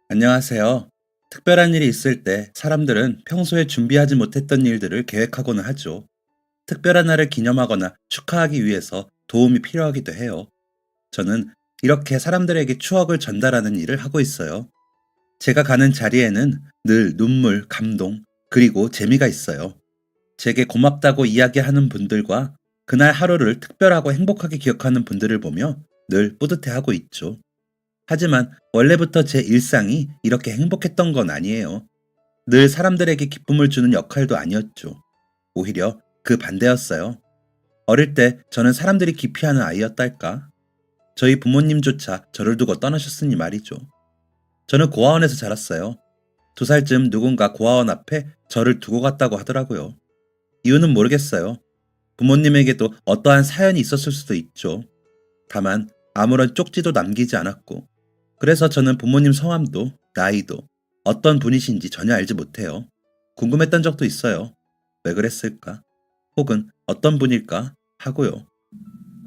안녕하세요. 특별한 일이 있을 때 사람들은 평소에 준비하지 못했던 일들을 계획하고는 하죠. 특별한 날을 기념하거나 축하하기 위해서 도움이 필요하기도 해요. 저는 이렇게 사람들에게 추억을 전달하는 일을 하고 있어요. 제가 가는 자리에는 늘 눈물, 감동, 그리고 재미가 있어요. 제게 고맙다고 이야기하는 분들과 그날 하루를 특별하고 행복하게 기억하는 분들을 보며 늘 뿌듯해하고 있죠. 하지만 원래부터 제 일상이 이렇게 행복했던 건 아니에요. 늘 사람들에게 기쁨을 주는 역할도 아니었죠. 오히려 그 반대였어요. 어릴 때 저는 사람들이 기피하는 아이였달까? 저희 부모님조차 저를 두고 떠나셨으니 말이죠. 저는 고아원에서 자랐어요. 2살쯤 누군가 고아원 앞에 저를 두고 갔다고 하더라고요. 이유는 모르겠어요. 부모님에게도 어떠한 사연이 있었을 수도 있죠. 다만 아무런 쪽지도 남기지 않았고, 그래서 저는 부모님 성함도 나이도 어떤 분이신지 전혀 알지 못해요. 궁금했던 적도 있어요. 왜 그랬을까? 혹은 어떤 분일까? 하고요.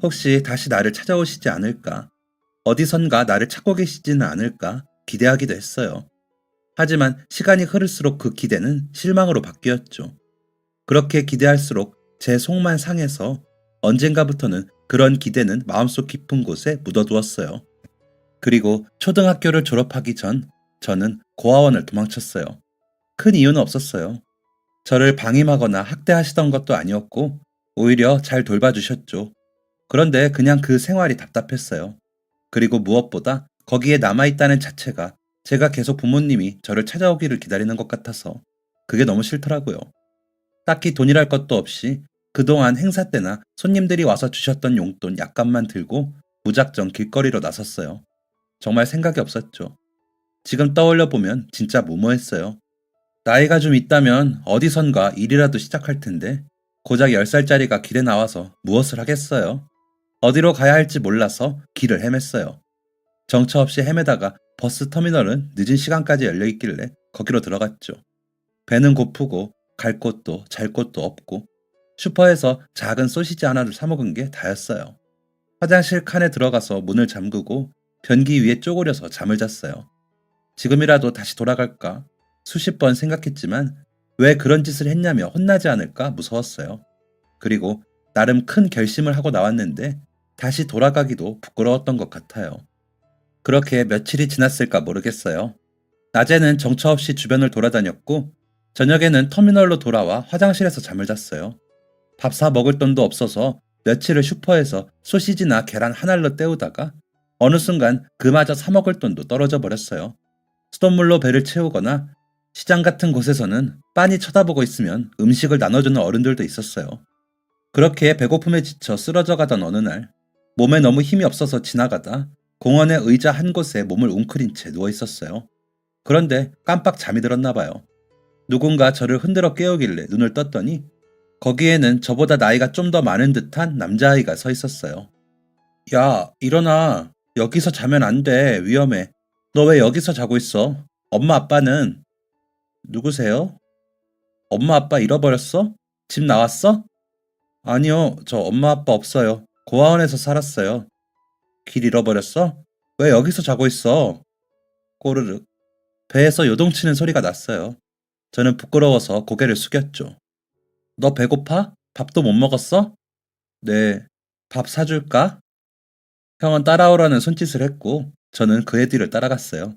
혹시 다시 나를 찾아오시지 않을까? 어디선가 나를 찾고 계시지는 않을까? 기대하기도 했어요. 하지만 시간이 흐를수록 그 기대는 실망으로 바뀌었죠. 그렇게 기대할수록 제 속만 상해서 언젠가부터는 그런 기대는 마음속 깊은 곳에 묻어두었어요. 그리고 초등학교를 졸업하기 전 저는 고아원을 도망쳤어요. 큰 이유는 없었어요. 저를 방임하거나 학대하시던 것도 아니었고 오히려 잘 돌봐주셨죠. 그런데 그냥 그 생활이 답답했어요. 그리고 무엇보다 거기에 남아있다는 자체가 제가 계속 부모님이 저를 찾아오기를 기다리는 것 같아서 그게 너무 싫더라고요. 딱히 돈이랄 것도 없이 그동안 행사 때나 손님들이 와서 주셨던 용돈 약간만 들고 무작정 길거리로 나섰어요. 정말 생각이 없었죠. 지금 떠올려 보면 진짜 무모했어요. 나이가 좀 있다면 어디선가 일이라도 시작할 텐데 고작 10살짜리가 길에 나와서 무엇을 하겠어요? 어디로 가야 할지 몰라서 길을 헤맸어요. 정처 없이 헤매다가 버스 터미널은 늦은 시간까지 열려 있길래 거기로 들어갔죠. 배는 고프고 갈 곳도 잘 곳도 없고 슈퍼에서 작은 소시지 하나를 사 먹은 게 다였어요. 화장실 칸에 들어가서 문을 잠그고 변기 위에 쪼그려서 잠을 잤어요. 지금이라도 다시 돌아갈까? 수십 번 생각했지만 왜 그런 짓을 했냐며 혼나지 않을까 무서웠어요. 그리고 나름 큰 결심을 하고 나왔는데 다시 돌아가기도 부끄러웠던 것 같아요. 그렇게 며칠이 지났을까 모르겠어요. 낮에는 정처 없이 주변을 돌아다녔고 저녁에는 터미널로 돌아와 화장실에서 잠을 잤어요. 밥 사 먹을 돈도 없어서 며칠을 슈퍼에서 소시지나 계란 한 알로 때우다가 어느 순간 그마저 사 먹을 돈도 떨어져 버렸어요. 수돗물로 배를 채우거나 시장 같은 곳에서는 빤히 쳐다보고 있으면 음식을 나눠주는 어른들도 있었어요. 그렇게 배고픔에 지쳐 쓰러져 가던 어느 날, 몸에 너무 힘이 없어서 지나가다 공원의 의자 한 곳에 몸을 웅크린 채 누워 있었어요. 그런데 깜빡 잠이 들었나 봐요. 누군가 저를 흔들어 깨우길래 눈을 떴더니 거기에는 저보다 나이가 좀 더 많은 듯한 남자아이가 서 있었어요. 야, 일어나. 여기서 자면 안 돼. 위험해. 너 왜 여기서 자고 있어? 엄마 아빠는? 누구세요? 엄마 아빠 잃어버렸어? 집 나왔어? 아니요, 저 엄마 아빠 없어요. 고아원에서 살았어요. 길 잃어버렸어? 왜 여기서 자고 있어? 꼬르륵. 배에서 요동치는 소리가 났어요. 저는 부끄러워서 고개를 숙였죠. 너 배고파? 밥도 못 먹었어? 네. 밥 사줄까? 형은 따라오라는 손짓을 했고 저는 그의 뒤를 따라갔어요.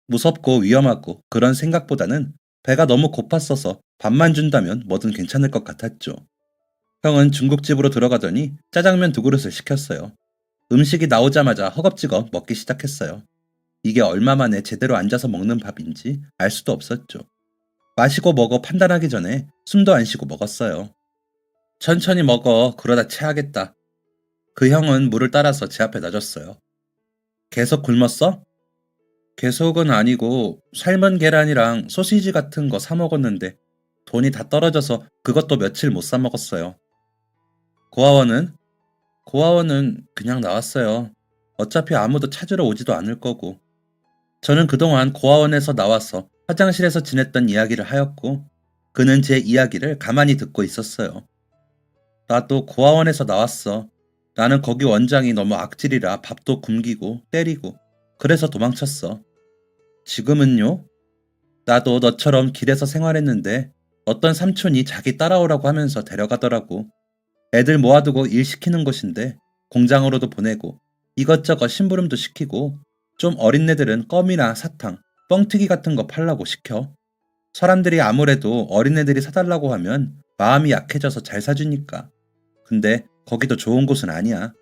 무섭고 위험하고 그런 생각보다는 배가 너무 고팠어서 밥만 준다면 뭐든 괜찮을 것 같았죠. 형은 중국집으로 들어가더니 짜장면 2그릇을 시켰어요. 음식이 나오자마자 허겁지겁 먹기 시작했어요. 이게 얼마 만에 제대로 앉아서 먹는 밥인지 알 수도 없었죠. 마시고 먹어 판단하기 전에 숨도 안 쉬고 먹었어요. 천천히 먹어. 그러다 체하겠다. 그 형은 물을 따라서 제 앞에 놔줬어요. 계속 굶었어? 계속은 아니고 삶은 계란이랑 소시지 같은 거 사 먹었는데 돈이 다 떨어져서 그것도 며칠 못 사 먹었어요. 고아원은? 고아원은 그냥 나왔어요. 어차피 아무도 찾으러 오지도 않을 거고. 저는 그동안 고아원에서 나와서 화장실에서 지냈던 이야기를 하였고 그는 제 이야기를 가만히 듣고 있었어요. 나도 고아원에서 나왔어. 나는 거기 원장이 너무 악질이라 밥도 굶기고 때리고 그래서 도망쳤어. 지금은요? 나도 너처럼 길에서 생활했는데 어떤 삼촌이 자기 따라오라고 하면서 데려가더라고. 애들 모아두고 일 시키는 곳인데 공장으로도 보내고 이것저것 심부름도 시키고 좀 어린 애들은 껌이나 사탕, 뻥튀기 같은 거 팔라고 시켜. 사람들이 아무래도 어린애들이 사달라고 하면 마음이 약해져서 잘 사주니까. 근데 거기도 좋은 곳은 아니야.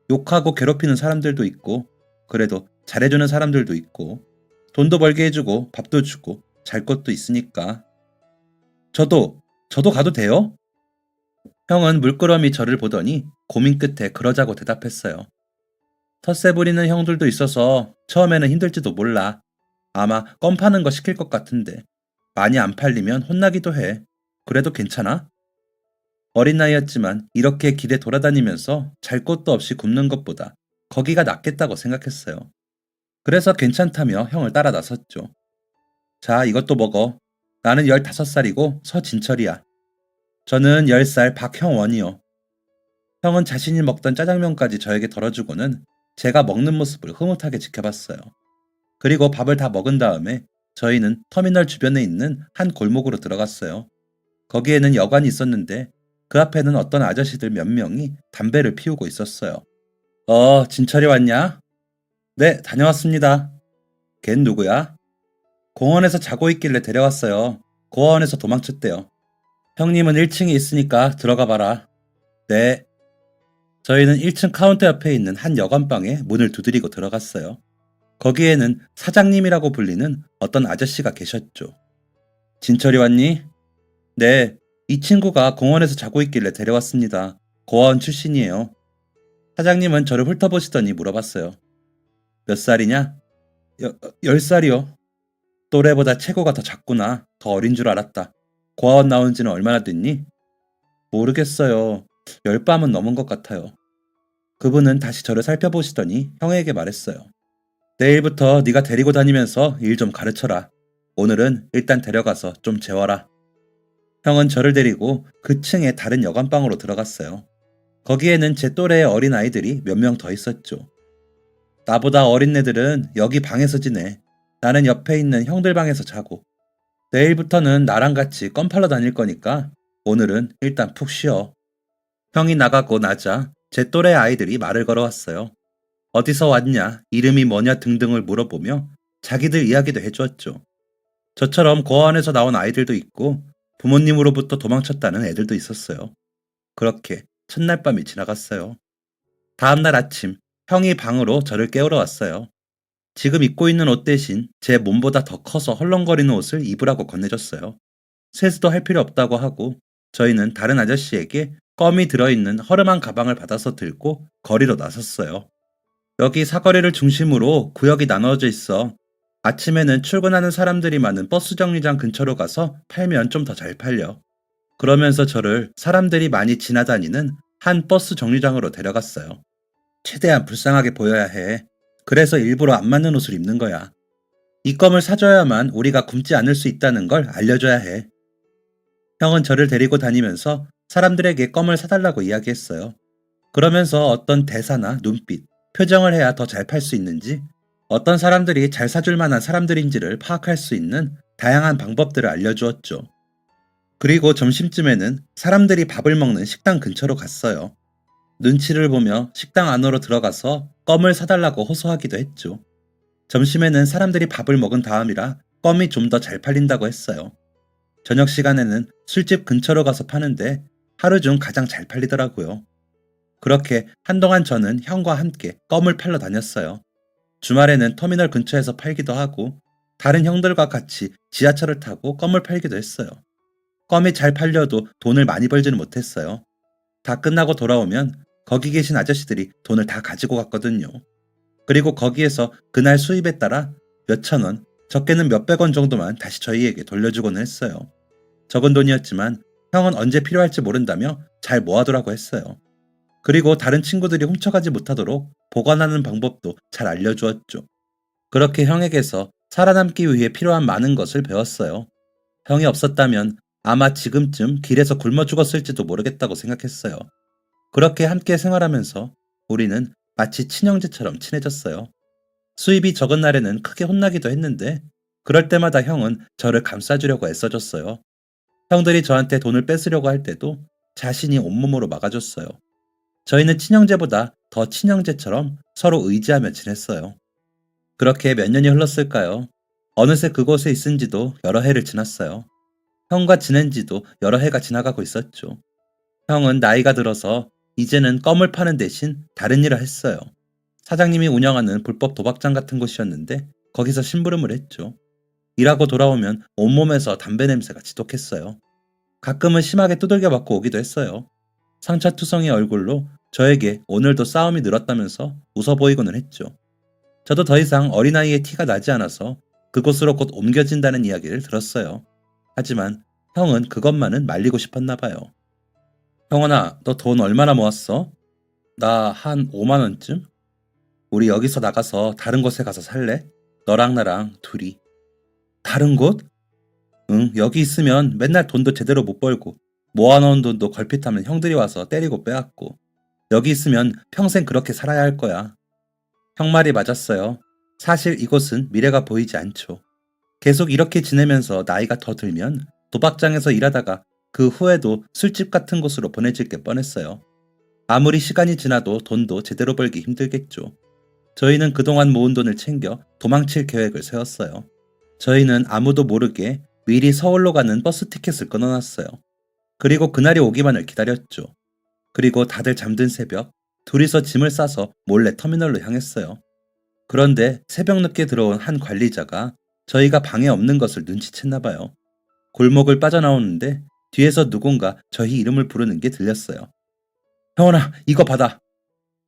욕하고 괴롭히는 사람들도 있고, 그래도 잘해주는 사람들도 있고, 돈도 벌게 해주고, 밥도 주고, 잘 것도 있으니까. 저도 가도 돼요? 형은 물끄러미 저를 보더니 고민 끝에 그러자고 대답했어요. 텃세 부리는 형들도 있어서 처음에는 힘들지도 몰라. 아마 껌 파는 거 시킬 것 같은데. 많이 안 팔리면 혼나기도 해. 그래도 괜찮아? 어린 나이였지만 이렇게 길에 돌아다니면서 잘 곳도 없이 굶는 것보다 거기가 낫겠다고 생각했어요. 그래서 괜찮다며 형을 따라 나섰죠. 자, 이것도 먹어. 나는 15살이고 서진철이야. 저는 10살 박형원이요. 형은 자신이 먹던 짜장면까지 저에게 덜어주고는 제가 먹는 모습을 흐뭇하게 지켜봤어요. 그리고 밥을 다 먹은 다음에 저희는 터미널 주변에 있는 한 골목으로 들어갔어요. 거기에는 여관이 있었는데 그 앞에는 어떤 아저씨들 몇 명이 담배를 피우고 있었어요. 진철이 왔냐? 네, 다녀왔습니다. 걘 누구야? 공원에서 자고 있길래 데려왔어요. 고아원에서 도망쳤대요. 형님은 1층에 있으니까 들어가 봐라. 네. 저희는 1층 카운터 옆에 있는 한 여관방에 문을 두드리고 들어갔어요. 거기에는 사장님이라고 불리는 어떤 아저씨가 계셨죠. 진철이 왔니? 네, 이 친구가 공원에서 자고 있길래 데려왔습니다. 고아원 출신이에요. 사장님은 저를 훑어보시더니 물어봤어요. 몇 살이냐? 10살이요. 또래보다 체구가 더 작구나. 더 어린 줄 알았다. 고아원 나온 지는 얼마나 됐니? 모르겠어요. 10밤은 넘은 것 같아요. 그분은 다시 저를 살펴보시더니 형에게 말했어요. 내일부터 네가 데리고 다니면서 일 좀 가르쳐라. 오늘은 일단 데려가서 좀 재워라. 형은 저를 데리고 그 층의 다른 여관방으로 들어갔어요. 거기에는 제 또래의 어린 아이들이 몇 명 더 있었죠. 나보다 어린 애들은 여기 방에서 지내. 나는 옆에 있는 형들 방에서 자고. 내일부터는 나랑 같이 껌 팔러 다닐 거니까 오늘은 일단 푹 쉬어. 형이 나가고 나자 제 또래 아이들이 말을 걸어왔어요. 어디서 왔냐, 이름이 뭐냐 등등을 물어보며 자기들 이야기도 해주었죠. 저처럼 고아원에서 나온 아이들도 있고 부모님으로부터 도망쳤다는 애들도 있었어요. 그렇게 첫날 밤이 지나갔어요. 다음날 아침 형이 방으로 저를 깨우러 왔어요. 지금 입고 있는 옷 대신 제 몸보다 더 커서 헐렁거리는 옷을 입으라고 건네줬어요. 세수도 할 필요 없다고 하고 저희는 다른 아저씨에게 껌이 들어있는 허름한 가방을 받아서 들고 거리로 나섰어요. 여기 사거리를 중심으로 구역이 나눠져 있어. 아침에는 출근하는 사람들이 많은 버스 정류장 근처로 가서 팔면 좀 더 잘 팔려. 그러면서 저를 사람들이 많이 지나다니는 한 버스 정류장으로 데려갔어요. 최대한 불쌍하게 보여야 해. 그래서 일부러 안 맞는 옷을 입는 거야. 이 껌을 사줘야만 우리가 굶지 않을 수 있다는 걸 알려줘야 해. 형은 저를 데리고 다니면서 사람들에게 껌을 사달라고 이야기했어요. 그러면서 어떤 대사나 눈빛, 표정을 해야 더 잘 팔 수 있는지, 어떤 사람들이 잘 사줄 만한 사람들인지를 파악할 수 있는 다양한 방법들을 알려주었죠. 그리고 점심쯤에는 사람들이 밥을 먹는 식당 근처로 갔어요. 눈치를 보며 식당 안으로 들어가서 껌을 사달라고 호소하기도 했죠. 점심에는 사람들이 밥을 먹은 다음이라 껌이 좀 더 잘 팔린다고 했어요. 저녁 시간에는 술집 근처로 가서 파는데 하루 중 가장 잘 팔리더라고요. 그렇게 한동안 저는 형과 함께 껌을 팔러 다녔어요. 주말에는 터미널 근처에서 팔기도 하고 다른 형들과 같이 지하철을 타고 껌을 팔기도 했어요. 껌이 잘 팔려도 돈을 많이 벌지는 못했어요. 다 끝나고 돌아오면 거기 계신 아저씨들이 돈을 다 가지고 갔거든요. 그리고 거기에서 그날 수입에 따라 몇천 원, 적게는 몇백 원 정도만 다시 저희에게 돌려주고는 했어요. 적은 돈이었지만 형은 언제 필요할지 모른다며 잘 모아두라고 했어요. 그리고 다른 친구들이 훔쳐가지 못하도록 보관하는 방법도 잘 알려주었죠. 그렇게 형에게서 살아남기 위해 필요한 많은 것을 배웠어요. 형이 없었다면 아마 지금쯤 길에서 굶어 죽었을지도 모르겠다고 생각했어요. 그렇게 함께 생활하면서 우리는 마치 친형제처럼 친해졌어요. 수입이 적은 날에는 크게 혼나기도 했는데 그럴 때마다 형은 저를 감싸주려고 애써줬어요. 형들이 저한테 돈을 뺏으려고 할 때도 자신이 온몸으로 막아줬어요. 저희는 친형제보다 더 친형제처럼 서로 의지하며 지냈어요. 그렇게 몇 년이 흘렀을까요? 어느새 그곳에 있은 지도 여러 해를 지났어요. 형과 지낸 지도 여러 해가 지나가고 있었죠. 형은 나이가 들어서 이제는 껌을 파는 대신 다른 일을 했어요. 사장님이 운영하는 불법 도박장 같은 곳이었는데 거기서 심부름을 했죠. 일하고 돌아오면 온몸에서 담배 냄새가 지독했어요. 가끔은 심하게 두들겨 맞고 오기도 했어요. 상처투성이 얼굴로 저에게 오늘도 싸움이 늘었다면서 웃어 보이고는 했죠. 저도 더 이상 어린아이의 티가 나지 않아서 그곳으로 곧 옮겨진다는 이야기를 들었어요. 하지만 형은 그것만은 말리고 싶었나 봐요. 형원아, 너 돈 얼마나 모았어? 나 한 5만 원쯤? 우리 여기서 나가서 다른 곳에 가서 살래? 너랑 나랑 둘이. 다른 곳? 응, 여기 있으면 맨날 돈도 제대로 못 벌고 모아놓은 돈도 걸핏하면 형들이 와서 때리고 빼앗고 여기 있으면 평생 그렇게 살아야 할 거야. 형 말이 맞았어요. 사실 이곳은 미래가 보이지 않죠. 계속 이렇게 지내면서 나이가 더 들면 도박장에서 일하다가 그 후에도 술집 같은 곳으로 보내질 게 뻔했어요. 아무리 시간이 지나도 돈도 제대로 벌기 힘들겠죠. 저희는 그동안 모은 돈을 챙겨 도망칠 계획을 세웠어요. 저희는 아무도 모르게 미리 서울로 가는 버스 티켓을 끊어놨어요. 그리고 그날이 오기만을 기다렸죠. 그리고 다들 잠든 새벽, 둘이서 짐을 싸서 몰래 터미널로 향했어요. 그런데 새벽 늦게 들어온 한 관리자가 저희가 방에 없는 것을 눈치챘나 봐요. 골목을 빠져나오는데 뒤에서 누군가 저희 이름을 부르는 게 들렸어요. 형원아, 이거 받아.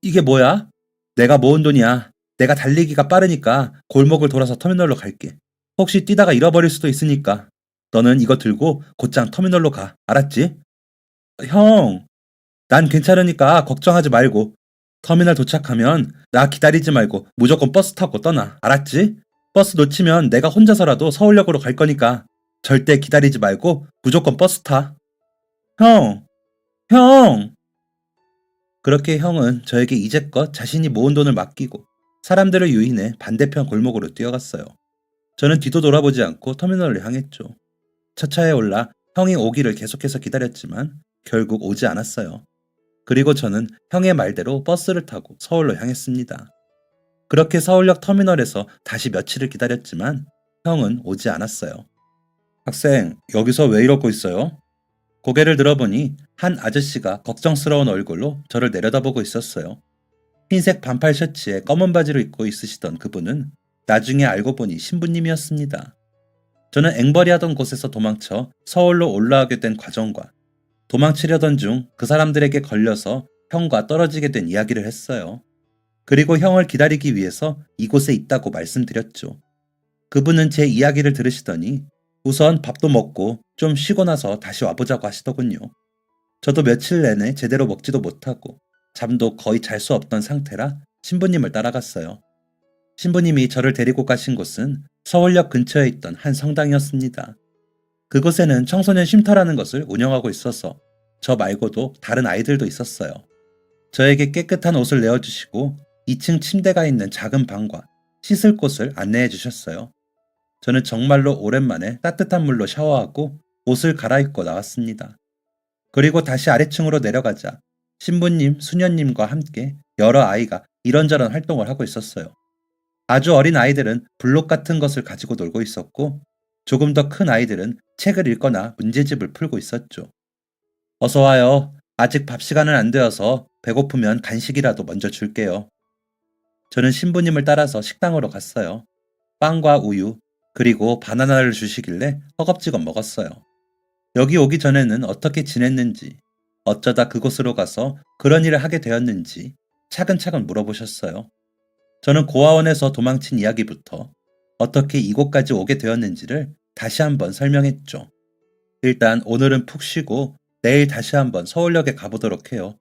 이게 뭐야? 내가 모은 돈이야. 내가 달리기가 빠르니까 골목을 돌아서 터미널로 갈게. 혹시 뛰다가 잃어버릴 수도 있으니까. 너는 이거 들고 곧장 터미널로 가. 알았지? 형, 난 괜찮으니까 걱정하지 말고. 터미널 도착하면 나 기다리지 말고 무조건 버스 타고 떠나. 알았지? 버스 놓치면 내가 혼자서라도 서울역으로 갈 거니까 절대 기다리지 말고 무조건 버스 타. 형, 형! 그렇게 형은 저에게 이제껏 자신이 모은 돈을 맡기고 사람들을 유인해 반대편 골목으로 뛰어갔어요. 저는 뒤도 돌아보지 않고 터미널을 향했죠. 첫 차에 올라 형이 오기를 계속해서 기다렸지만 결국 오지 않았어요. 그리고 저는 형의 말대로 버스를 타고 서울로 향했습니다. 그렇게 서울역 터미널에서 다시 며칠을 기다렸지만 형은 오지 않았어요. 학생, 여기서 왜 이러고 있어요? 고개를 들어보니 한 아저씨가 걱정스러운 얼굴로 저를 내려다보고 있었어요. 흰색 반팔 셔츠에 검은 바지를 입고 있으시던 그분은 나중에 알고 보니 신부님이었습니다. 저는 앵벌이 하던 곳에서 도망쳐 서울로 올라가게 된 과정과 도망치려던 중 그 사람들에게 걸려서 형과 떨어지게 된 이야기를 했어요. 그리고 형을 기다리기 위해서 이곳에 있다고 말씀드렸죠. 그분은 제 이야기를 들으시더니 우선 밥도 먹고 좀 쉬고 나서 다시 와보자고 하시더군요. 저도 며칠 내내 제대로 먹지도 못하고 잠도 거의 잘 수 없던 상태라 신부님을 따라갔어요. 신부님이 저를 데리고 가신 곳은 서울역 근처에 있던 한 성당이었습니다. 그곳에는 청소년 쉼터라는 것을 운영하고 있어서 저 말고도 다른 아이들도 있었어요. 저에게 깨끗한 옷을 내어주시고 2층 침대가 있는 작은 방과 씻을 곳을 안내해 주셨어요. 저는 정말로 오랜만에 따뜻한 물로 샤워하고 옷을 갈아입고 나왔습니다. 그리고 다시 아래층으로 내려가자 신부님, 수녀님과 함께 여러 아이가 이런저런 활동을 하고 있었어요. 아주 어린 아이들은 블록 같은 것을 가지고 놀고 있었고 조금 더 큰 아이들은 책을 읽거나 문제집을 풀고 있었죠. 어서 와요. 아직 밥 시간은 안 되어서 배고프면 간식이라도 먼저 줄게요. 저는 신부님을 따라서 식당으로 갔어요. 빵과 우유, 그리고 바나나를 주시길래 허겁지겁 먹었어요. 여기 오기 전에는 어떻게 지냈는지, 어쩌다 그곳으로 가서 그런 일을 하게 되었는지 차근차근 물어보셨어요. 저는 고아원에서 도망친 이야기부터 어떻게 이곳까지 오게 되었는지를 다시 한번 설명했죠. 일단 오늘은 푹 쉬고 내일 다시 한번 서울역에 가보도록 해요.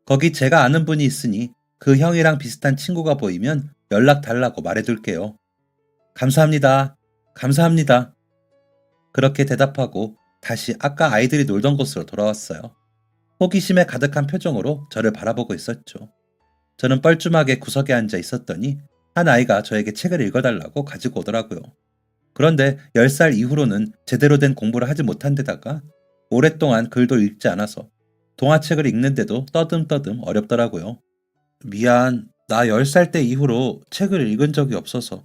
거기 제가 아는 분이 있으니 그 형이랑 비슷한 친구가 보이면 연락 달라고 말해둘게요. 감사합니다. 감사합니다. 그렇게 대답하고 다시 아까 아이들이 놀던 곳으로 돌아왔어요. 호기심에 가득한 표정으로 저를 바라보고 있었죠. 저는 뻘쭘하게 구석에 앉아 있었더니 한 아이가 저에게 책을 읽어달라고 가지고 오더라고요. 그런데 10살 이후로는 제대로 된 공부를 하지 못한 데다가 오랫동안 글도 읽지 않아서 동화책을 읽는데도 떠듬떠듬 어렵더라고요. 미안, 나 10살 때 이후로 책을 읽은 적이 없어서.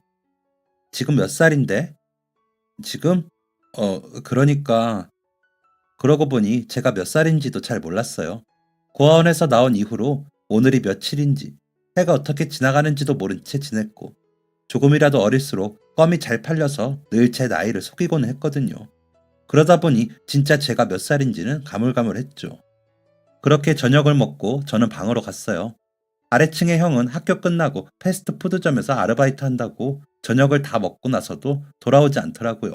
지금 몇 살인데? 지금? 그러니까. 그러고 보니 제가 몇 살인지도 잘 몰랐어요. 고아원에서 나온 이후로 오늘이 며칠인지, 해가 어떻게 지나가는지도 모른 채 지냈고, 조금이라도 어릴수록 껌이 잘 팔려서 늘 제 나이를 속이곤 했거든요. 그러다 보니 진짜 제가 몇 살인지는 가물가물했죠. 그렇게 저녁을 먹고 저는 방으로 갔어요. 아래층의 형은 학교 끝나고 패스트푸드점에서 아르바이트 한다고 저녁을 다 먹고 나서도 돌아오지 않더라고요.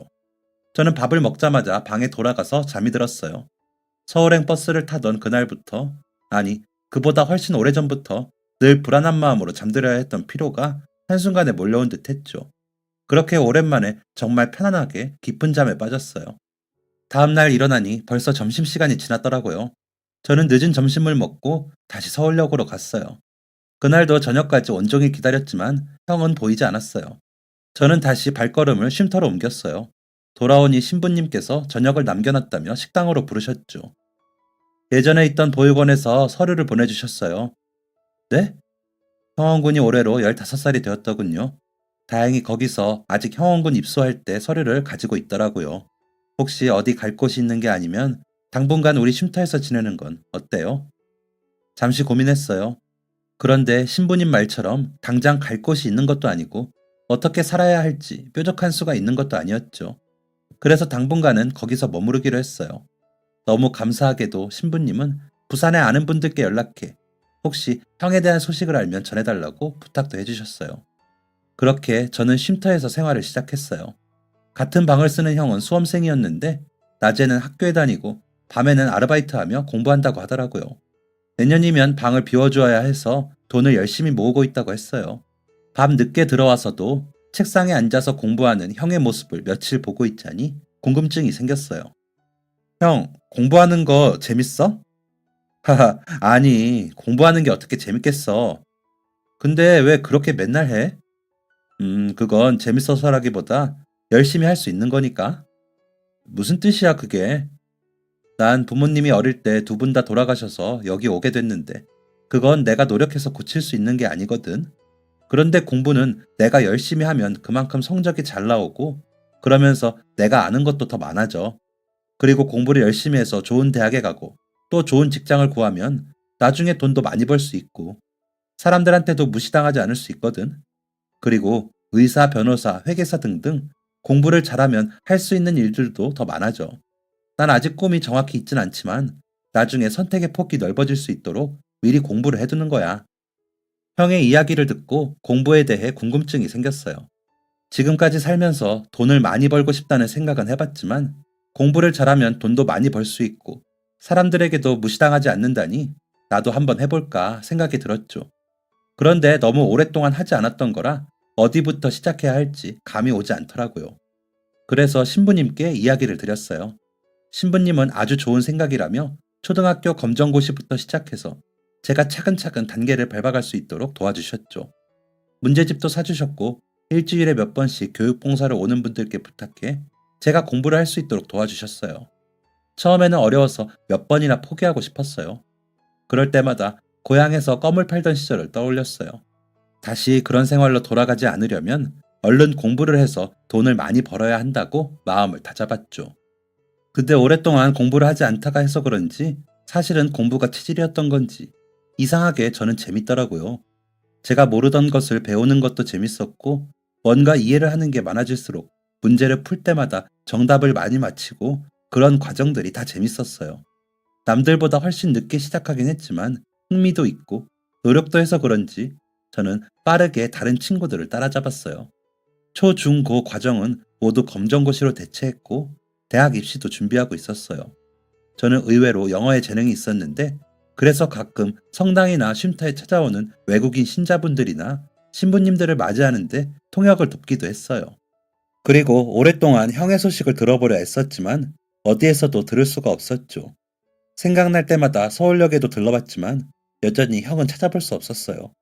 저는 밥을 먹자마자 방에 돌아가서 잠이 들었어요. 서울행 버스를 타던 그날부터, 아니, 그보다 훨씬 오래전부터 늘 불안한 마음으로 잠들어야 했던 피로가 한순간에 몰려온 듯 했죠. 그렇게 오랜만에 정말 편안하게 깊은 잠에 빠졌어요. 다음날 일어나니 벌써 점심시간이 지났더라고요. 저는 늦은 점심을 먹고 다시 서울역으로 갔어요. 그날도 저녁까지 온종일 기다렸지만 형은 보이지 않았어요. 저는 다시 발걸음을 쉼터로 옮겼어요. 돌아오니 신부님께서 저녁을 남겨놨다며 식당으로 부르셨죠. 예전에 있던 보육원에서 서류를 보내주셨어요. 네? 형원군이 올해로 15살이 되었더군요. 다행히 거기서 아직 형원군 입소할 때 서류를 가지고 있더라고요. 혹시 어디 갈 곳이 있는 게 아니면 당분간 우리 쉼터에서 지내는 건 어때요? 잠시 고민했어요. 그런데 신부님 말처럼 당장 갈 곳이 있는 것도 아니고 어떻게 살아야 할지 뾰족한 수가 있는 것도 아니었죠. 그래서 당분간은 거기서 머무르기로 했어요. 너무 감사하게도 신부님은 부산에 아는 분들께 연락해 혹시 형에 대한 소식을 알면 전해달라고 부탁도 해주셨어요. 그렇게 저는 쉼터에서 생활을 시작했어요. 같은 방을 쓰는 형은 수험생이었는데 낮에는 학교에 다니고 밤에는 아르바이트하며 공부한다고 하더라고요. 내년이면 방을 비워주어야 해서 돈을 열심히 모으고 있다고 했어요. 밤 늦게 들어와서도 책상에 앉아서 공부하는 형의 모습을 며칠 보고 있자니 궁금증이 생겼어요. 형, 공부하는 거 재밌어? 하하, 아니, 공부하는 게 어떻게 재밌겠어. 근데 왜 그렇게 맨날 해? 그건 재밌어서라기보다 열심히 할 수 있는 거니까. 무슨 뜻이야, 그게? 난 부모님이 어릴 때 두 분 다 돌아가셔서 여기 오게 됐는데, 그건 내가 노력해서 고칠 수 있는 게 아니거든. 그런데 공부는 내가 열심히 하면 그만큼 성적이 잘 나오고, 그러면서 내가 아는 것도 더 많아져. 그리고 공부를 열심히 해서 좋은 대학에 가고, 또 좋은 직장을 구하면 나중에 돈도 많이 벌 수 있고, 사람들한테도 무시당하지 않을 수 있거든. 그리고 의사, 변호사, 회계사 등등 공부를 잘하면 할 수 있는 일들도 더 많아져. 난 아직 꿈이 정확히 있진 않지만 나중에 선택의 폭이 넓어질 수 있도록 미리 공부를 해두는 거야. 형의 이야기를 듣고 공부에 대해 궁금증이 생겼어요. 지금까지 살면서 돈을 많이 벌고 싶다는 생각은 해봤지만 공부를 잘하면 돈도 많이 벌 수 있고 사람들에게도 무시당하지 않는다니 나도 한번 해볼까 생각이 들었죠. 그런데 너무 오랫동안 하지 않았던 거라 어디부터 시작해야 할지 감이 오지 않더라고요. 그래서 신부님께 이야기를 드렸어요. 신부님은 아주 좋은 생각이라며 초등학교 검정고시부터 시작해서 제가 차근차근 단계를 밟아갈 수 있도록 도와주셨죠. 문제집도 사주셨고 일주일에 몇 번씩 교육봉사를 오는 분들께 부탁해 제가 공부를 할 수 있도록 도와주셨어요. 처음에는 어려워서 몇 번이나 포기하고 싶었어요. 그럴 때마다 고향에서 껌을 팔던 시절을 떠올렸어요. 다시 그런 생활로 돌아가지 않으려면 얼른 공부를 해서 돈을 많이 벌어야 한다고 마음을 다잡았죠. 근데 오랫동안 공부를 하지 않다가 해서 그런지 사실은 공부가 체질이었던 건지 이상하게 저는 재밌더라고요. 제가 모르던 것을 배우는 것도 재밌었고 뭔가 이해를 하는 게 많아질수록 문제를 풀 때마다 정답을 많이 맞히고 그런 과정들이 다 재밌었어요. 남들보다 훨씬 늦게 시작하긴 했지만 흥미도 있고 노력도 해서 그런지 저는 빠르게 다른 친구들을 따라잡았어요. 초, 중, 고 과정은 모두 검정고시로 대체했고 대학 입시도 준비하고 있었어요. 저는 의외로 영어에 재능이 있었는데 그래서 가끔 성당이나 쉼터에 찾아오는 외국인 신자분들이나 신부님들을 맞이하는데 통역을 돕기도 했어요. 그리고 오랫동안 형의 소식을 들어보려 했었지만 어디에서도 들을 수가 없었죠. 생각날 때마다 서울역에도 들러봤지만 여전히 형은 찾아볼 수 없었어요.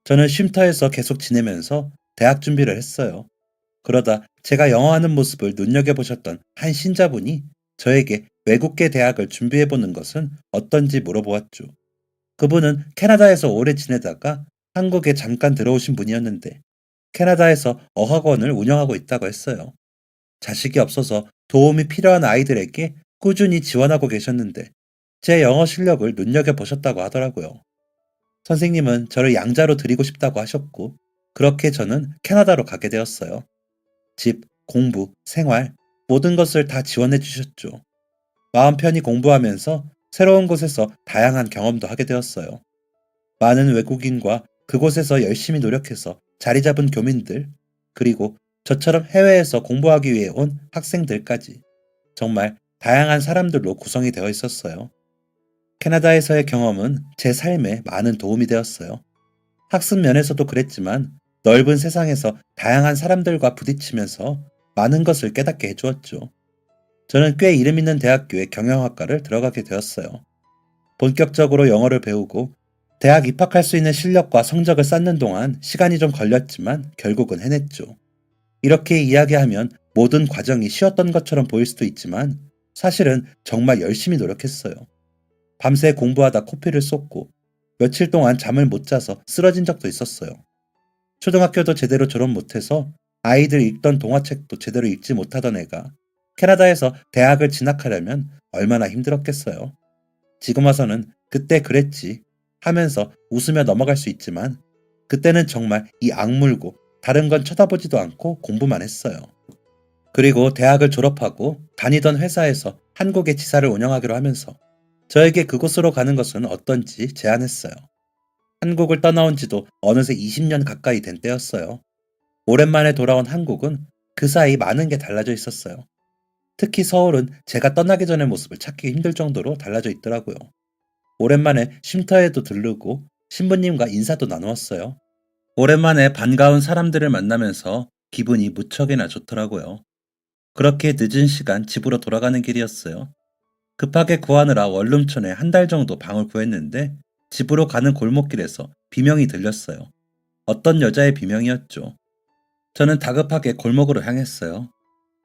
저는 쉼터에서 계속 지내면서 대학 준비를 했어요. 그러다 제가 영어하는 모습을 눈여겨보셨던 한 신자분이 저에게 외국계 대학을 준비해보는 것은 어떤지 물어보았죠. 그분은 캐나다에서 오래 지내다가 한국에 잠깐 들어오신 분이었는데 캐나다에서 어학원을 운영하고 있다고 했어요. 자식이 없어서 도움이 필요한 아이들에게 꾸준히 지원하고 계셨는데 제 영어 실력을 눈여겨보셨다고 하더라고요. 선생님은 저를 양자로 드리고 싶다고 하셨고 그렇게 저는 캐나다로 가게 되었어요. 집, 공부, 생활 모든 것을 다 지원해 주셨죠. 마음 편히 공부하면서 새로운 곳에서 다양한 경험도 하게 되었어요. 많은 외국인과 그곳에서 열심히 노력해서 자리 잡은 교민들, 그리고 저처럼 해외에서 공부하기 위해 온 학생들까지 정말 다양한 사람들로 구성이 되어 있었어요. 캐나다에서의 경험은 제 삶에 많은 도움이 되었어요. 학습 면에서도 그랬지만 넓은 세상에서 다양한 사람들과 부딪히면서 많은 것을 깨닫게 해주었죠. 저는 꽤 이름 있는 대학교의 경영학과를 들어가게 되었어요. 본격적으로 영어를 배우고 대학 입학할 수 있는 실력과 성적을 쌓는 동안 시간이 좀 걸렸지만 결국은 해냈죠. 이렇게 이야기하면 모든 과정이 쉬웠던 것처럼 보일 수도 있지만 사실은 정말 열심히 노력했어요. 밤새 공부하다 코피를 쏟고 며칠 동안 잠을 못 자서 쓰러진 적도 있었어요. 초등학교도 제대로 졸업 못해서 아이들 읽던 동화책도 제대로 읽지 못하던 애가 캐나다에서 대학을 진학하려면 얼마나 힘들었겠어요. 지금 와서는 그때 그랬지 하면서 웃으며 넘어갈 수 있지만 그때는 정말 이 악물고 다른 건 쳐다보지도 않고 공부만 했어요. 그리고 대학을 졸업하고 다니던 회사에서 한국의 지사를 운영하기로 하면서 저에게 그곳으로 가는 것은 어떤지 제안했어요. 한국을 떠나온 지도 어느새 20년 가까이 된 때였어요. 오랜만에 돌아온 한국은 그 사이 많은 게 달라져 있었어요. 특히 서울은 제가 떠나기 전의 모습을 찾기 힘들 정도로 달라져 있더라고요. 오랜만에 쉼터에도 들르고 신부님과 인사도 나누었어요. 오랜만에 반가운 사람들을 만나면서 기분이 무척이나 좋더라고요. 그렇게 늦은 시간 집으로 돌아가는 길이었어요. 급하게 구하느라 원룸촌에 한 달 정도 방을 구했는데 집으로 가는 골목길에서 비명이 들렸어요. 어떤 여자의 비명이었죠. 저는 다급하게 골목으로 향했어요.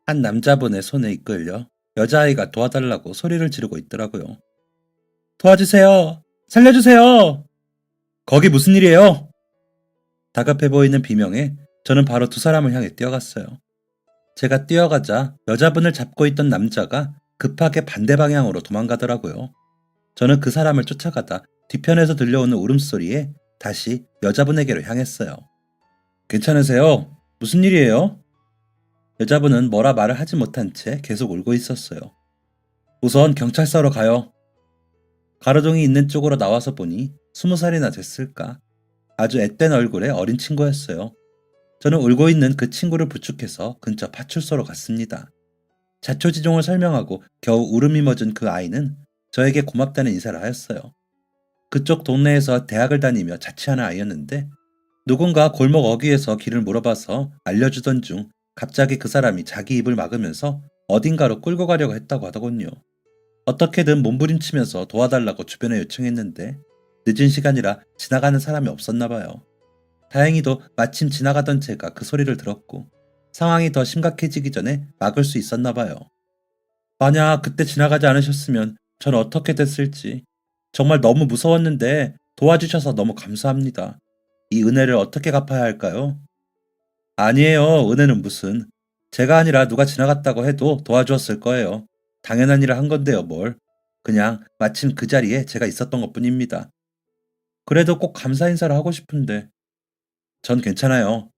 한 남자분의 손에 이끌려 여자아이가 도와달라고 소리를 지르고 있더라고요. 도와주세요! 살려주세요! 거기 무슨 일이에요? 다급해 보이는 비명에 저는 바로 두 사람을 향해 뛰어갔어요. 제가 뛰어가자 여자분을 잡고 있던 남자가 급하게 반대 방향으로 도망가더라고요. 저는 그 사람을 쫓아가다 뒤편에서 들려오는 울음소리에 다시 여자분에게로 향했어요. 괜찮으세요? 무슨 일이에요? 여자분은 뭐라 말을 하지 못한 채 계속 울고 있었어요. 우선 경찰서로 가요. 가로등이 있는 쪽으로 나와서 보니 20살이나 됐을까? 아주 앳된 얼굴의 어린 친구였어요. 저는 울고 있는 그 친구를 부축해서 근처 파출소로 갔습니다. 자초지종을 설명하고 겨우 울음이 멎은 그 아이는 저에게 고맙다는 인사를 하였어요. 그쪽 동네에서 대학을 다니며 자취하는 아이였는데 누군가 골목 어귀에서 길을 물어봐서 알려주던 중 갑자기 그 사람이 자기 입을 막으면서 어딘가로 끌고 가려고 했다고 하더군요. 어떻게든 몸부림치면서 도와달라고 주변에 요청했는데 늦은 시간이라 지나가는 사람이 없었나 봐요. 다행히도 마침 지나가던 제가 그 소리를 들었고 상황이 더 심각해지기 전에 막을 수 있었나 봐요. 만약 그때 지나가지 않으셨으면 전 어떻게 됐을지 정말 너무 무서웠는데 도와주셔서 너무 감사합니다. 이 은혜를 어떻게 갚아야 할까요? 아니에요. 은혜는 무슨. 제가 아니라 누가 지나갔다고 해도 도와주었을 거예요. 당연한 일을 한 건데요, 뭘. 그냥 마침 그 자리에 제가 있었던 것뿐입니다. 그래도 꼭 감사 인사를 하고 싶은데 전 괜찮아요.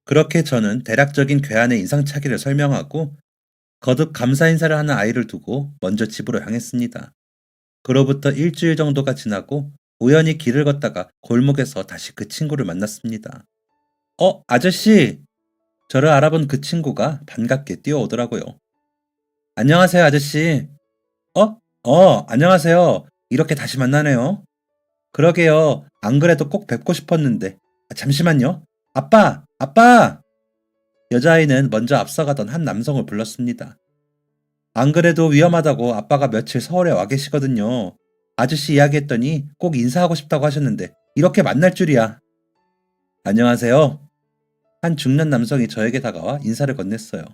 그렇게 저는 대략적인 괴한의 인상착의를 설명하고 거듭 감사 인사를 하는 아이를 두고 먼저 집으로 향했습니다. 그로부터 일주일 정도가 지나고 우연히 길을 걷다가 골목에서 다시 그 친구를 만났습니다. 아저씨! 저를 알아본 그 친구가 반갑게 뛰어오더라고요. 안녕하세요, 아저씨. 안녕하세요. 이렇게 다시 만나네요. 그러게요. 안 그래도 꼭 뵙고 싶었는데. 잠시만요. 아빠! 아빠! 여자아이는 먼저 앞서가던 한 남성을 불렀습니다. 안 그래도 위험하다고 아빠가 며칠 서울에 와 계시거든요. 아저씨 이야기했더니 꼭 인사하고 싶다고 하셨는데 이렇게 만날 줄이야. 안녕하세요. 한 중년 남성이 저에게 다가와 인사를 건넸어요.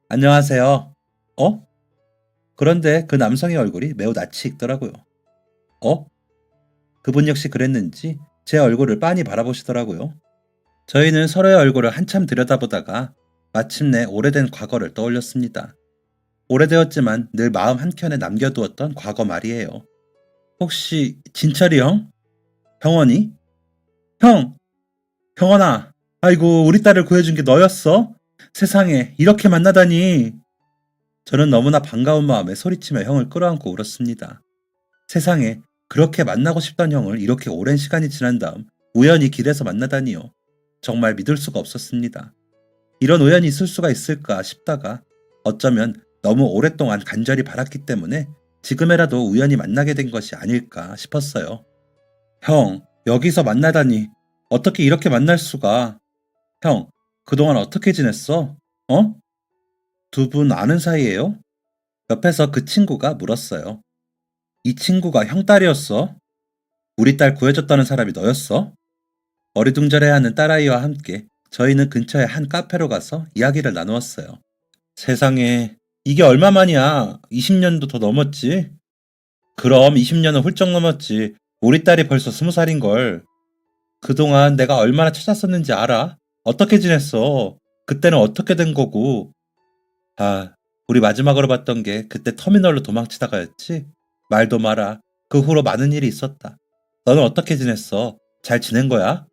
안녕하세요. 어? 그런데 그 남성의 얼굴이 매우 낯이 익더라고요. 어? 그분 역시 그랬는지 제 얼굴을 빤히 바라보시더라고요. 저희는 서로의 얼굴을 한참 들여다보다가 마침내 오래된 과거를 떠올렸습니다. 오래되었지만 늘 마음 한켠에 남겨두었던 과거 말이에요. 혹시 진철이 형? 형원이? 형! 형원아! 아이고 우리 딸을 구해준 게 너였어? 세상에 이렇게 만나다니. 저는 너무나 반가운 마음에 소리치며 형을 끌어안고 울었습니다. 세상에 그렇게 만나고 싶던 형을 이렇게 오랜 시간이 지난 다음 우연히 길에서 만나다니요. 정말 믿을 수가 없었습니다. 이런 우연이 있을 수가 있을까 싶다가 어쩌면 너무 오랫동안 간절히 바랐기 때문에 지금이라도 우연히 만나게 된 것이 아닐까 싶었어요. 형, 여기서 만나다니. 어떻게 이렇게 만날 수가. 형, 그동안 어떻게 지냈어? 어? 두 분 아는 사이예요? 옆에서 그 친구가 물었어요. 이 친구가 형 딸이었어? 우리 딸 구해줬다는 사람이 너였어? 어리둥절해하는 딸아이와 함께 저희는 근처의 한 카페로 가서 이야기를 나누었어요. 세상에, 이게 얼마만이야? 20년도 더 넘었지? 그럼 20년은 훌쩍 넘었지. 우리 딸이 벌써 20살인걸. 그동안 내가 얼마나 찾았었는지 알아? 어떻게 지냈어? 그때는 어떻게 된 거고? 아, 우리 마지막으로 봤던 게 그때 터미널로 도망치다가였지? 말도 마라. 그 후로 많은 일이 있었다. 너는 어떻게 지냈어? 잘 지낸 거야?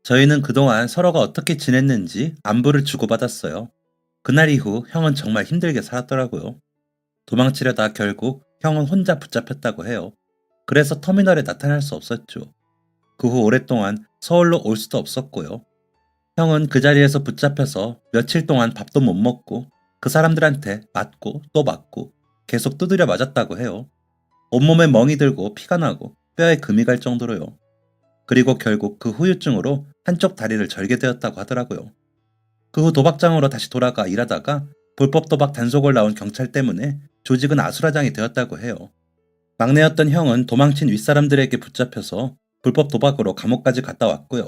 저희는 그동안 서로가 어떻게 지냈는지 안부를 주고받았어요. 그날 이후 형은 정말 힘들게 살았더라고요. 도망치려다 결국 형은 혼자 붙잡혔다고 해요. 그래서 터미널에 나타날 수 없었죠. 그 후 오랫동안 서울로 올 수도 없었고요. 형은 그 자리에서 붙잡혀서 며칠 동안 밥도 못 먹고 그 사람들한테 맞고 또 맞고 계속 두드려 맞았다고 해요. 온몸에 멍이 들고 피가 나고 뼈에 금이 갈 정도로요. 그리고 결국 그 후유증으로 한쪽 다리를 절게 되었다고 하더라고요. 그 후 도박장으로 다시 돌아가 일하다가 불법 도박 단속을 나온 경찰 때문에 조직은 아수라장이 되었다고 해요. 막내였던 형은 도망친 윗사람들에게 붙잡혀서 불법 도박으로 감옥까지 갔다 왔고요.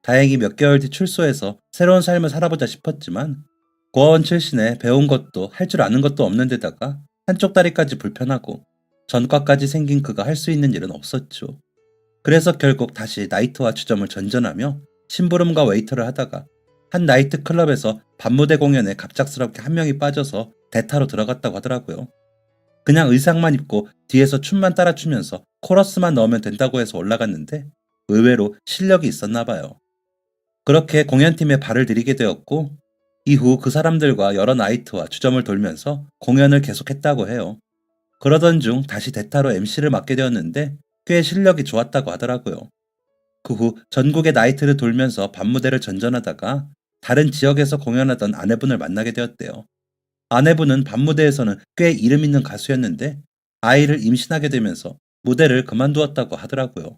다행히 몇 개월 뒤 출소해서 새로운 삶을 살아보자 싶었지만 고아원 출신에 배운 것도 할 줄 아는 것도 없는 데다가 한쪽 다리까지 불편하고 전과까지 생긴 그가 할 수 있는 일은 없었죠. 그래서 결국 다시 나이트와 주점을 전전하며 심부름과 웨이터를 하다가 한 나이트 클럽에서 밤무대 공연에 갑작스럽게 한 명이 빠져서 대타로 들어갔다고 하더라고요. 그냥 의상만 입고 뒤에서 춤만 따라 추면서 코러스만 넣으면 된다고 해서 올라갔는데 의외로 실력이 있었나 봐요. 그렇게 공연팀에 발을 들이게 되었고 이후 그 사람들과 여러 나이트와 주점을 돌면서 공연을 계속했다고 해요. 그러던 중 다시 대타로 MC를 맡게 되었는데 꽤 실력이 좋았다고 하더라고요. 그 후 전국의 나이트를 돌면서 밤무대를 전전하다가 다른 지역에서 공연하던 아내분을 만나게 되었대요. 아내분은 밤무대에서는 꽤 이름 있는 가수였는데 아이를 임신하게 되면서 무대를 그만두었다고 하더라고요.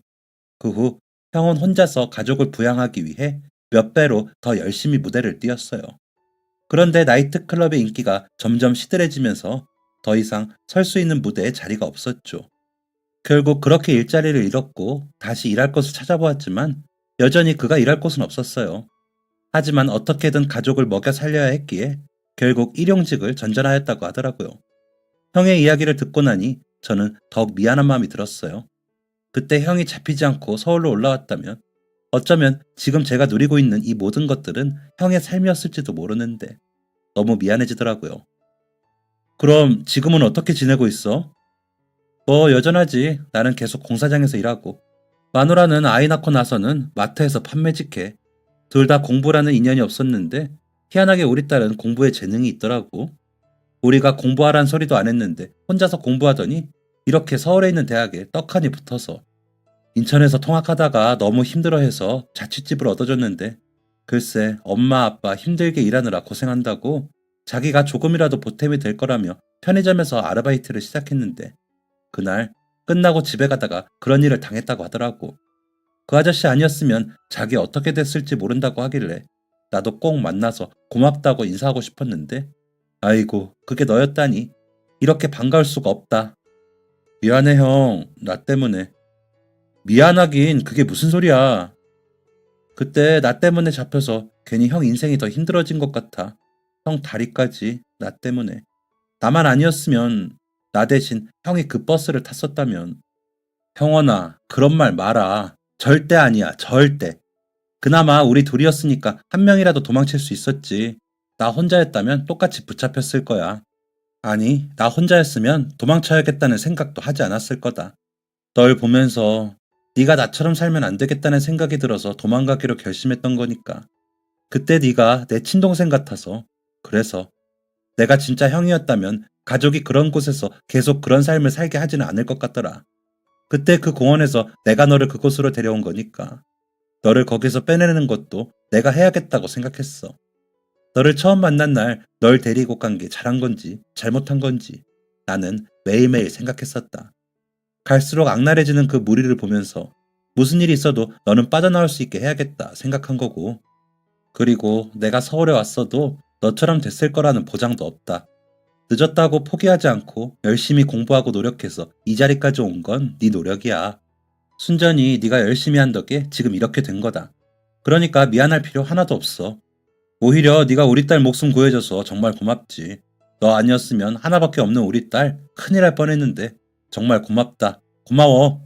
그 후 형은 혼자서 가족을 부양하기 위해 몇 배로 더 열심히 무대를 뛰었어요. 그런데 나이트클럽의 인기가 점점 시들해지면서 더 이상 설 수 있는 무대에 자리가 없었죠. 결국 그렇게 일자리를 잃었고 다시 일할 곳을 찾아보았지만 여전히 그가 일할 곳은 없었어요. 하지만 어떻게든 가족을 먹여 살려야 했기에 결국 일용직을 전전하였다고 하더라고요. 형의 이야기를 듣고 나니 저는 더욱 미안한 마음이 들었어요. 그때 형이 잡히지 않고 서울로 올라왔다면 어쩌면 지금 제가 누리고 있는 이 모든 것들은 형의 삶이었을지도 모르는데 너무 미안해지더라고요. 그럼 지금은 어떻게 지내고 있어? 뭐 여전하지. 나는 계속 공사장에서 일하고 마누라는 아이 낳고 나서는 마트에서 판매직해. 둘 다 공부라는 인연이 없었는데 희한하게 우리 딸은 공부에 재능이 있더라고. 우리가 공부하란 소리도 안 했는데 혼자서 공부하더니 이렇게 서울에 있는 대학에 떡하니 붙어서 인천에서 통학하다가 너무 힘들어해서 자취집을 얻어줬는데 글쎄 엄마 아빠 힘들게 일하느라 고생한다고 자기가 조금이라도 보탬이 될 거라며 편의점에서 아르바이트를 시작했는데 그날 끝나고 집에 가다가 그런 일을 당했다고 하더라고. 그 아저씨 아니었으면 자기 어떻게 됐을지 모른다고 하길래 나도 꼭 만나서 고맙다고 인사하고 싶었는데 아이고 그게 너였다니 이렇게 반가울 수가 없다. 미안해 형 나 때문에. 미안하긴 그게 무슨 소리야. 그때 나 때문에 잡혀서 괜히 형 인생이 더 힘들어진 것 같아. 형 다리까지 나 때문에. 나만 아니었으면 나 대신 형이 그 버스를 탔었다면. 형원아, 그런 말 마라. 절대 아니야, 절대. 그나마 우리 둘이었으니까 한 명이라도 도망칠 수 있었지. 나 혼자였다면 똑같이 붙잡혔을 거야. 아니, 나 혼자였으면 도망쳐야겠다는 생각도 하지 않았을 거다. 널 보면서 네가 나처럼 살면 안 되겠다는 생각이 들어서 도망가기로 결심했던 거니까. 그때 네가 내 친동생 같아서. 그래서 내가 진짜 형이었다면 가족이 그런 곳에서 계속 그런 삶을 살게 하지는 않을 것 같더라. 그때 그 공원에서 내가 너를 그곳으로 데려온 거니까. 너를 거기서 빼내는 것도 내가 해야겠다고 생각했어. 너를 처음 만난 날 널 데리고 간 게 잘한 건지 잘못한 건지 나는 매일매일 생각했었다. 갈수록 악랄해지는 그 무리를 보면서 무슨 일이 있어도 너는 빠져나올 수 있게 해야겠다 생각한 거고, 그리고 내가 서울에 왔어도 너처럼 됐을 거라는 보장도 없다. 늦었다고 포기하지 않고 열심히 공부하고 노력해서 이 자리까지 온 건 네 노력이야. 순전히 네가 열심히 한 덕에 지금 이렇게 된 거다. 그러니까 미안할 필요 하나도 없어. 오히려 네가 우리 딸 목숨 구해줘서 정말 고맙지. 너 아니었으면 하나밖에 없는 우리 딸 큰일 날 뻔했는데 정말 고맙다. 고마워.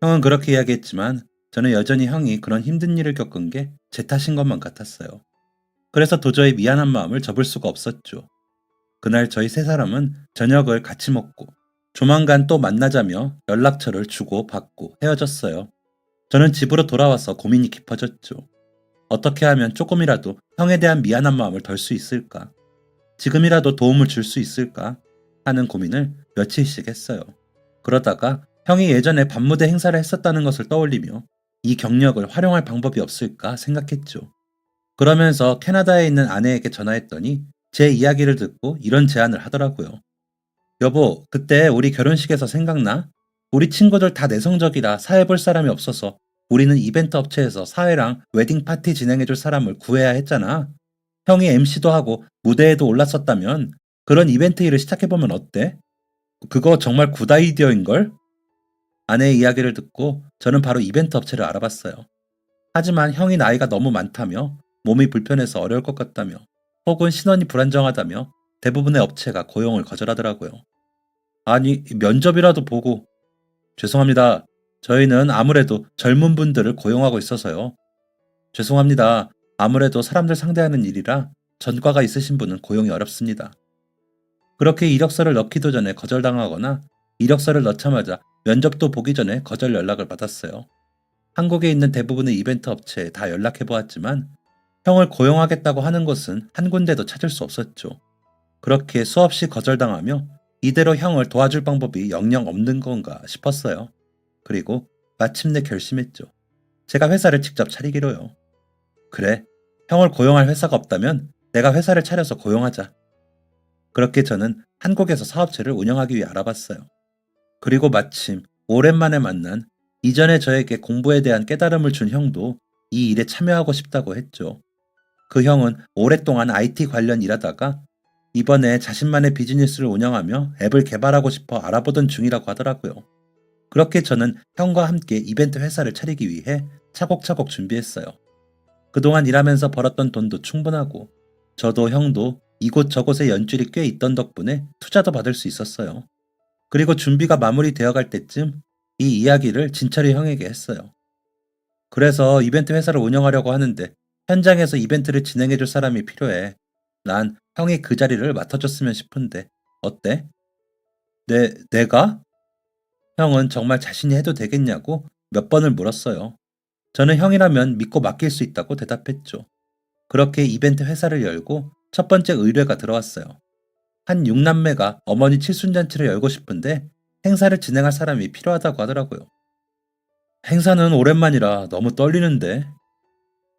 형은 그렇게 이야기했지만 저는 여전히 형이 그런 힘든 일을 겪은 게 제 탓인 것만 같았어요. 그래서 도저히 미안한 마음을 접을 수가 없었죠. 그날 저희 세 사람은 저녁을 같이 먹고 조만간 또 만나자며 연락처를 주고 받고 헤어졌어요. 저는 집으로 돌아와서 고민이 깊어졌죠. 어떻게 하면 조금이라도 형에 대한 미안한 마음을 덜 수 있을까? 지금이라도 도움을 줄 수 있을까? 하는 고민을 며칠씩 했어요. 그러다가 형이 예전에 밤무대 행사를 했었다는 것을 떠올리며 이 경력을 활용할 방법이 없을까 생각했죠. 그러면서 캐나다에 있는 아내에게 전화했더니 제 이야기를 듣고 이런 제안을 하더라고요. 여보, 그때 우리 결혼식에서 생각나? 우리 친구들 다 내성적이라 사회 볼 사람이 없어서 우리는 이벤트 업체에서 사회랑 웨딩 파티 진행해줄 사람을 구해야 했잖아. 형이 MC도 하고 무대에도 올랐었다면 그런 이벤트 일을 시작해보면 어때? 그거 정말 굿 아이디어인걸? 아내의 이야기를 듣고 저는 바로 이벤트 업체를 알아봤어요. 하지만 형이 나이가 너무 많다며 몸이 불편해서 어려울 것 같다며 혹은 신원이 불안정하다며 대부분의 업체가 고용을 거절하더라고요. 아니, 면접이라도 보고. 죄송합니다. 저희는 아무래도 젊은 분들을 고용하고 있어서요. 죄송합니다. 아무래도 사람들 상대하는 일이라 전과가 있으신 분은 고용이 어렵습니다. 그렇게 이력서를 넣기도 전에 거절당하거나 이력서를 넣자마자 면접도 보기 전에 거절 연락을 받았어요. 한국에 있는 대부분의 이벤트 업체에 다 연락해 보았지만 형을 고용하겠다고 하는 곳은 한 군데도 찾을 수 없었죠. 그렇게 수없이 거절당하며 이대로 형을 도와줄 방법이 영영 없는 건가 싶었어요. 그리고 마침내 결심했죠. 제가 회사를 직접 차리기로요. 그래, 형을 고용할 회사가 없다면 내가 회사를 차려서 고용하자. 그렇게 저는 한국에서 사업체를 운영하기 위해 알아봤어요. 그리고 마침 오랜만에 만난 이전에 저에게 공부에 대한 깨달음을 준 형도 이 일에 참여하고 싶다고 했죠. 그 형은 오랫동안 IT 관련 일하다가 이번에 자신만의 비즈니스를 운영하며 앱을 개발하고 싶어 알아보던 중이라고 하더라고요. 그렇게 저는 형과 함께 이벤트 회사를 차리기 위해 차곡차곡 준비했어요. 그동안 일하면서 벌었던 돈도 충분하고 저도 형도 이곳저곳에 연줄이 꽤 있던 덕분에 투자도 받을 수 있었어요. 그리고 준비가 마무리되어 갈 때쯤 이 이야기를 진철이 형에게 했어요. 그래서 이벤트 회사를 운영하려고 하는데 현장에서 이벤트를 진행해줄 사람이 필요해. 난 형이 그 자리를 맡아줬으면 싶은데 어때? 내가? 형은 정말 자신이 해도 되겠냐고 몇 번을 물었어요. 저는 형이라면 믿고 맡길 수 있다고 대답했죠. 그렇게 이벤트 회사를 열고 첫 번째 의뢰가 들어왔어요. 한 6남매가 어머니 칠순잔치를 열고 싶은데 행사를 진행할 사람이 필요하다고 하더라고요. 행사는 오랜만이라 너무 떨리는데.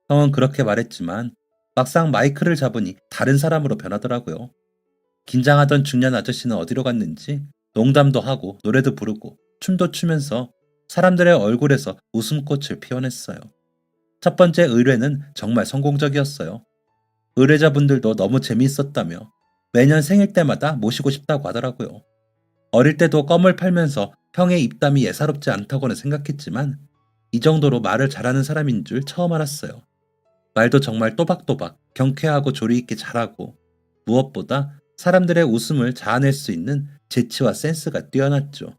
형은 그렇게 말했지만 막상 마이크를 잡으니 다른 사람으로 변하더라고요. 긴장하던 중년 아저씨는 어디로 갔는지 농담도 하고 노래도 부르고 춤도 추면서 사람들의 얼굴에서 웃음꽃을 피워냈어요. 첫 번째 의뢰는 정말 성공적이었어요. 의뢰자분들도 너무 재미있었다며 매년 생일 때마다 모시고 싶다고 하더라고요. 어릴 때도 껌을 팔면서 형의 입담이 예사롭지 않다고는 생각했지만 이 정도로 말을 잘하는 사람인 줄 처음 알았어요. 말도 정말 또박또박 경쾌하고 조리 있게 잘하고 무엇보다 사람들의 웃음을 자아낼 수 있는 재치와 센스가 뛰어났죠.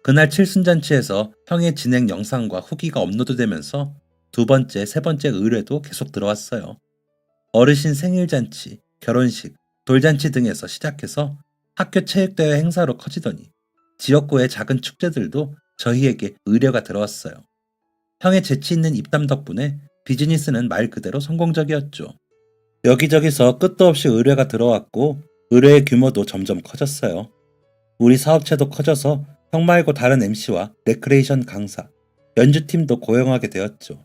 그날 칠순잔치에서 형의 진행 영상과 후기가 업로드되면서 두 번째, 세 번째 의뢰도 계속 들어왔어요. 어르신 생일잔치, 결혼식, 돌잔치 등에서 시작해서 학교 체육대회 행사로 커지더니 지역구의 작은 축제들도 저희에게 의뢰가 들어왔어요. 형의 재치 있는 입담 덕분에 비즈니스는 말 그대로 성공적이었죠. 여기저기서 끝도 없이 의뢰가 들어왔고 의뢰의 규모도 점점 커졌어요. 우리 사업체도 커져서 형 말고 다른 MC와 레크레이션 강사, 연주팀도 고용하게 되었죠.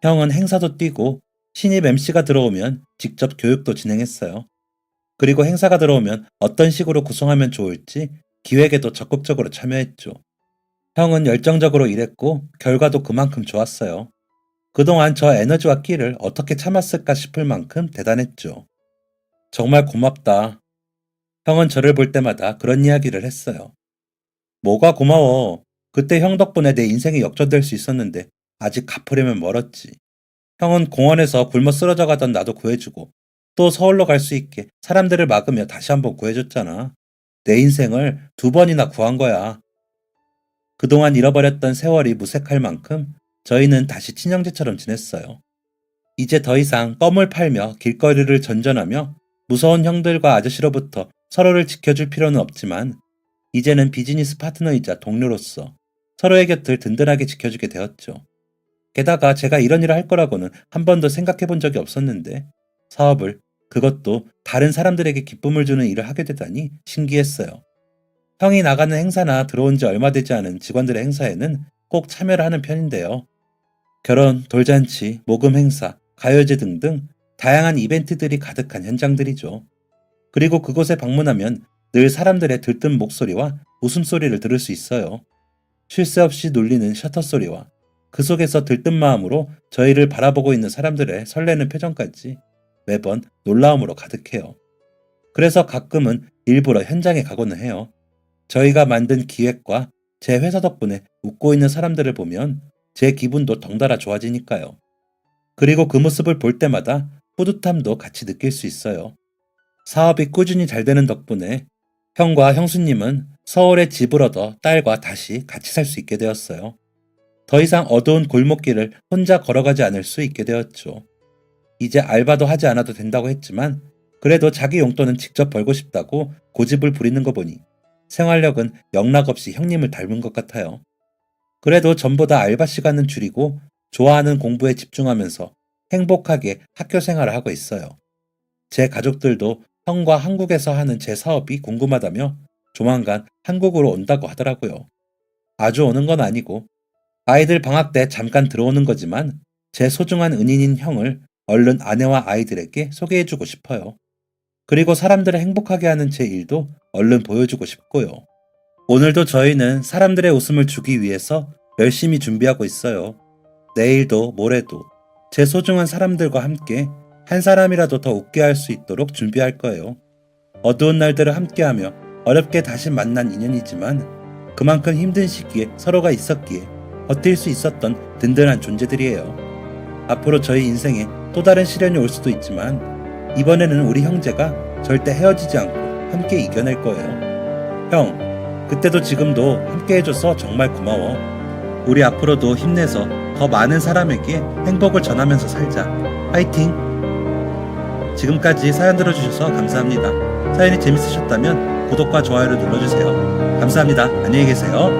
형은 행사도 뛰고 신입 MC가 들어오면 직접 교육도 진행했어요. 그리고 행사가 들어오면 어떤 식으로 구성하면 좋을지 기획에도 적극적으로 참여했죠. 형은 열정적으로 일했고 결과도 그만큼 좋았어요. 그동안 저 에너지와 끼를 어떻게 참았을까 싶을 만큼 대단했죠. 정말 고맙다. 형은 저를 볼 때마다 그런 이야기를 했어요. 뭐가 고마워. 그때 형 덕분에 내 인생이 역전될 수 있었는데 아직 갚으려면 멀었지. 형은 공원에서 굶어 쓰러져 가던 나도 구해주고 또 서울로 갈 수 있게 사람들을 막으며 다시 한번 구해줬잖아. 내 인생을 두 번이나 구한 거야. 그동안 잃어버렸던 세월이 무색할 만큼 저희는 다시 친형제처럼 지냈어요. 이제 더 이상 껌을 팔며 길거리를 전전하며 무서운 형들과 아저씨로부터 서로를 지켜줄 필요는 없지만 이제는 비즈니스 파트너이자 동료로서 서로의 곁을 든든하게 지켜주게 되었죠. 게다가 제가 이런 일을 할 거라고는 한 번도 생각해 본 적이 없었는데 사업을, 그것도 다른 사람들에게 기쁨을 주는 일을 하게 되다니 신기했어요. 형이 나가는 행사나 들어온 지 얼마 되지 않은 직원들의 행사에는 꼭 참여를 하는 편인데요. 결혼, 돌잔치, 모금 행사, 가요제 등등 다양한 이벤트들이 가득한 현장들이죠. 그리고 그곳에 방문하면 늘 사람들의 들뜬 목소리와 웃음소리를 들을 수 있어요. 쉴 새 없이 눌리는 셔터 소리와 그 속에서 들뜬 마음으로 저희를 바라보고 있는 사람들의 설레는 표정까지 매번 놀라움으로 가득해요. 그래서 가끔은 일부러 현장에 가고는 해요. 저희가 만든 기획과 제 회사 덕분에 웃고 있는 사람들을 보면 제 기분도 덩달아 좋아지니까요. 그리고 그 모습을 볼 때마다 뿌듯함도 같이 느낄 수 있어요. 사업이 꾸준히 잘 되는 덕분에 형과 형수님은 서울에 집을 얻어 딸과 다시 같이 살 수 있게 되었어요. 더 이상 어두운 골목길을 혼자 걸어가지 않을 수 있게 되었죠. 이제 알바도 하지 않아도 된다고 했지만 그래도 자기 용돈은 직접 벌고 싶다고 고집을 부리는 거 보니 생활력은 영락없이 형님을 닮은 것 같아요. 그래도 전보다 알바 시간은 줄이고 좋아하는 공부에 집중하면서 행복하게 학교 생활을 하고 있어요. 제 가족들도 형과 한국에서 하는 제 사업이 궁금하다며 조만간 한국으로 온다고 하더라고요. 아주 오는 건 아니고 아이들 방학 때 잠깐 들어오는 거지만 제 소중한 은인인 형을 얼른 아내와 아이들에게 소개해주고 싶어요. 그리고 사람들을 행복하게 하는 제 일도 얼른 보여주고 싶고요. 오늘도 저희는 사람들의 웃음을 주기 위해서 열심히 준비하고 있어요. 내일도 모레도 제 소중한 사람들과 함께 한 사람이라도 더 웃게 할 수 있도록 준비할 거예요. 어두운 날들을 함께하며 어렵게 다시 만난 인연이지만 그만큼 힘든 시기에 서로가 있었기에 버틸 수 있었던 든든한 존재들이에요. 앞으로 저희 인생에 또 다른 시련이 올 수도 있지만 이번에는 우리 형제가 절대 헤어지지 않고 함께 이겨낼 거예요. 형, 그때도 지금도 함께 해줘서 정말 고마워. 우리 앞으로도 힘내서 더 많은 사람에게 행복을 전하면서 살자. 파이팅! 지금까지 사연 들어주셔서 감사합니다. 사연이 재밌으셨다면 구독과 좋아요를 눌러주세요. 감사합니다. 안녕히 계세요.